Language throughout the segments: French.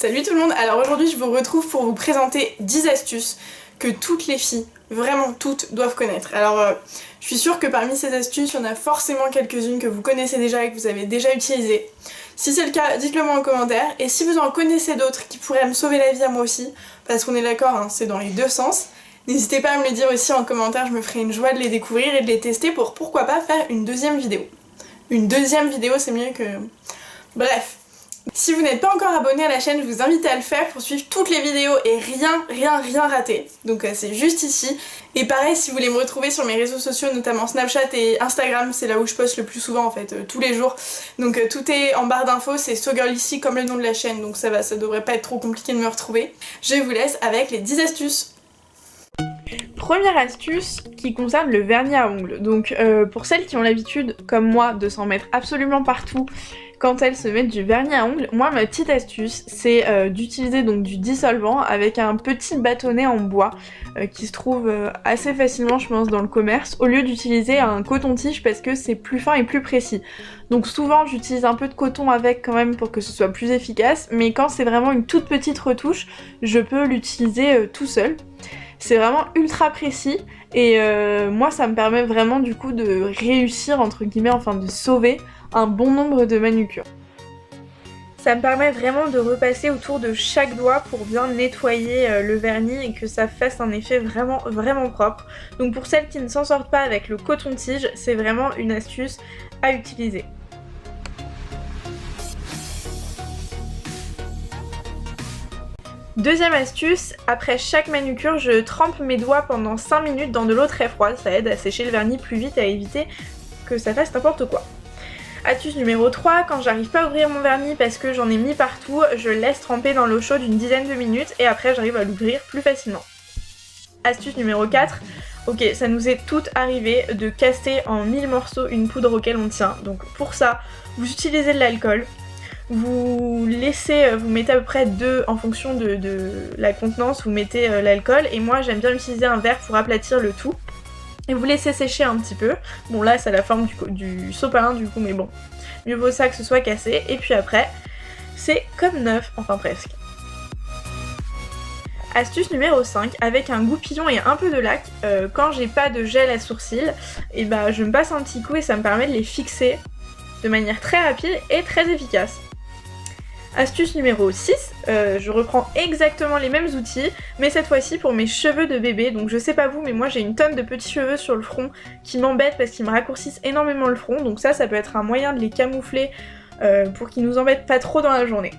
Salut tout le monde, alors aujourd'hui je vous retrouve pour vous présenter 10 astuces que toutes les filles, vraiment toutes, doivent connaître. Alors je suis sûre que parmi ces astuces, il y en a forcément quelques-unes que vous connaissez déjà et que vous avez déjà utilisées. Si c'est le cas, dites-le moi en commentaire, et si vous en connaissez d'autres qui pourraient me sauver la vie à moi aussi, parce qu'on est d'accord, hein, c'est dans les deux sens, n'hésitez pas à me le dire aussi en commentaire, je me ferai une joie de les découvrir et de les tester pour pourquoi pas faire une deuxième vidéo. Une deuxième vidéo c'est mieux que... Bref. Si vous n'êtes pas encore abonné à la chaîne, je vous invite à le faire pour suivre toutes les vidéos et rien rater. Donc c'est juste ici. Et pareil, si vous voulez me retrouver sur mes réseaux sociaux, notamment Snapchat et Instagram, c'est là où je poste le plus souvent en fait, tous les jours. Donc tout est en barre d'infos, c'est SoGirl ici comme le nom de la chaîne, donc ça va, ça devrait pas être trop compliqué de me retrouver. Je vous laisse avec les 10 astuces. Première astuce qui concerne le vernis à ongles. Donc pour celles qui ont l'habitude, comme moi, de s'en mettre absolument partout quand elles se mettent du vernis à ongles, moi ma petite astuce c'est d'utiliser donc du dissolvant avec un petit bâtonnet en bois qui se trouve assez facilement je pense dans le commerce, au lieu d'utiliser un coton-tige parce que c'est plus fin et plus précis. Donc souvent j'utilise un peu de coton avec quand même pour que ce soit plus efficace, mais quand c'est vraiment une toute petite retouche, je peux l'utiliser tout seul. C'est vraiment ultra précis et moi ça me permet vraiment du coup de réussir entre guillemets, enfin de sauver un bon nombre de manucures. Ça me permet vraiment de repasser autour de chaque doigt pour bien nettoyer le vernis et que ça fasse un effet vraiment propre. Donc pour celles qui ne s'en sortent pas avec le coton-tige, c'est vraiment une astuce à utiliser. Deuxième astuce, après chaque manucure, je trempe mes doigts pendant 5 minutes dans de l'eau très froide, ça aide à sécher le vernis plus vite et à éviter que ça fasse n'importe quoi. Astuce numéro 3, quand j'arrive pas à ouvrir mon vernis parce que j'en ai mis partout, je le laisse tremper dans l'eau chaude une dizaine de minutes et après j'arrive à l'ouvrir plus facilement. Astuce numéro 4, ok, ça nous est toutes arrivé de casser en 1000 morceaux une poudre auquel on tient, donc pour ça, vous utilisez de l'alcool. Vous mettez à peu près 2 en fonction de la contenance, vous mettez l'alcool et moi j'aime bien utiliser un verre pour aplatir le tout. Et vous laissez sécher un petit peu. Bon là ça a la forme du sopalin du coup mais bon, mieux vaut ça que ce soit cassé. Et puis après, c'est comme neuf, enfin presque. Astuce numéro 5, avec un goupillon et un peu de lac, quand j'ai pas de gel à sourcils, et bah je me passe un petit coup et ça me permet de les fixer de manière très rapide et très efficace. Astuce numéro 6, je reprends exactement les mêmes outils, mais cette fois-ci pour mes cheveux de bébé. Donc je sais pas vous, mais moi j'ai une tonne de petits cheveux sur le front qui m'embêtent parce qu'ils me raccourcissent énormément le front. Donc ça peut être un moyen de les camoufler pour qu'ils nous embêtent pas trop dans la journée.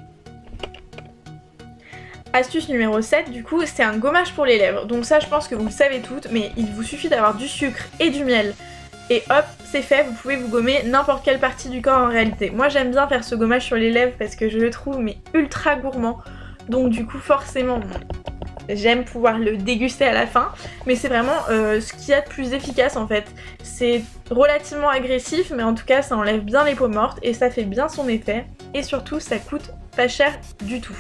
Astuce numéro 7 du coup, c'est un gommage pour les lèvres. Donc ça je pense que vous le savez toutes, mais il vous suffit d'avoir du sucre et du miel. Et hop, c'est fait, vous pouvez vous gommer n'importe quelle partie du corps en réalité. Moi j'aime bien faire ce gommage sur les lèvres parce que je le trouve mais ultra gourmand. Donc du coup forcément, j'aime pouvoir le déguster à la fin. Mais c'est vraiment ce qu'il y a de plus efficace en fait. C'est relativement agressif mais en tout cas ça enlève bien les peaux mortes et ça fait bien son effet. Et surtout ça coûte pas cher du tout.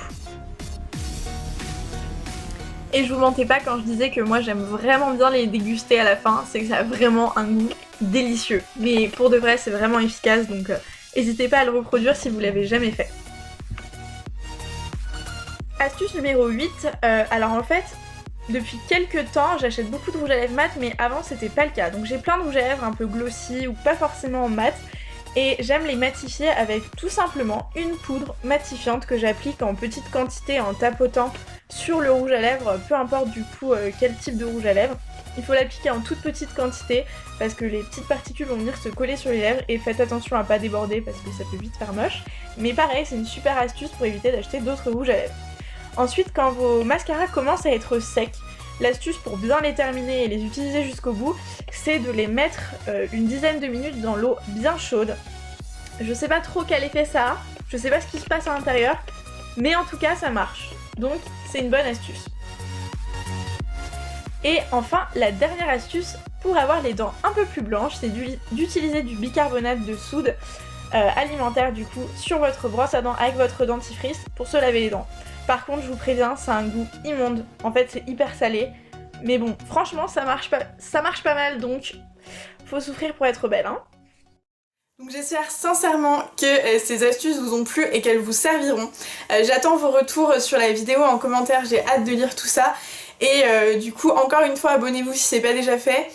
Et je vous mentais pas quand je disais que moi j'aime vraiment bien les déguster à la fin, c'est que ça a vraiment un goût délicieux. Mais pour de vrai c'est vraiment efficace donc n'hésitez pas à le reproduire si vous l'avez jamais fait. Astuce numéro 8, alors en fait depuis quelques temps j'achète beaucoup de rouge à lèvres mat mais avant c'était pas le cas. Donc j'ai plein de rouge à lèvres un peu glossy ou pas forcément mat. Et j'aime les matifier avec tout simplement une poudre matifiante que j'applique en petite quantité en tapotant sur le rouge à lèvres, peu importe du coup quel type de rouge à lèvres. Il faut l'appliquer en toute petite quantité parce que les petites particules vont venir se coller sur les lèvres et faites attention à pas déborder parce que ça peut vite faire moche. Mais pareil, c'est une super astuce pour éviter d'acheter d'autres rouges à lèvres. Ensuite, quand vos mascaras commencent à être secs, l'astuce pour bien les terminer et les utiliser jusqu'au bout, c'est de les mettre une dizaine de minutes dans l'eau bien chaude. Je sais pas trop quel effet ça a, je sais pas ce qui se passe à l'intérieur, mais en tout cas ça marche. Donc c'est une bonne astuce. Et enfin, la dernière astuce pour avoir les dents un peu plus blanches, c'est d'utiliser du bicarbonate de soude alimentaire du coup sur votre brosse à dents avec votre dentifrice pour se laver les dents. Par contre, je vous préviens, ça a un goût immonde. En fait, c'est hyper salé. Mais bon, franchement, ça marche pas mal, donc faut souffrir pour être belle, hein. Donc j'espère sincèrement que ces astuces vous ont plu et qu'elles vous serviront. J'attends vos retours sur la vidéo en commentaire, j'ai hâte de lire tout ça. Et du coup, encore une fois, abonnez-vous si c'est pas déjà fait.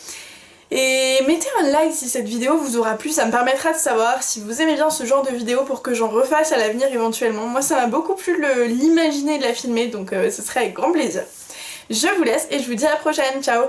Et mettez un like si cette vidéo vous aura plu, ça me permettra de savoir si vous aimez bien ce genre de vidéo pour que j'en refasse à l'avenir éventuellement. Moi ça m'a beaucoup plu de l'imaginer et de la filmer, donc ce serait avec grand plaisir. Je vous laisse et je vous dis à la prochaine, ciao!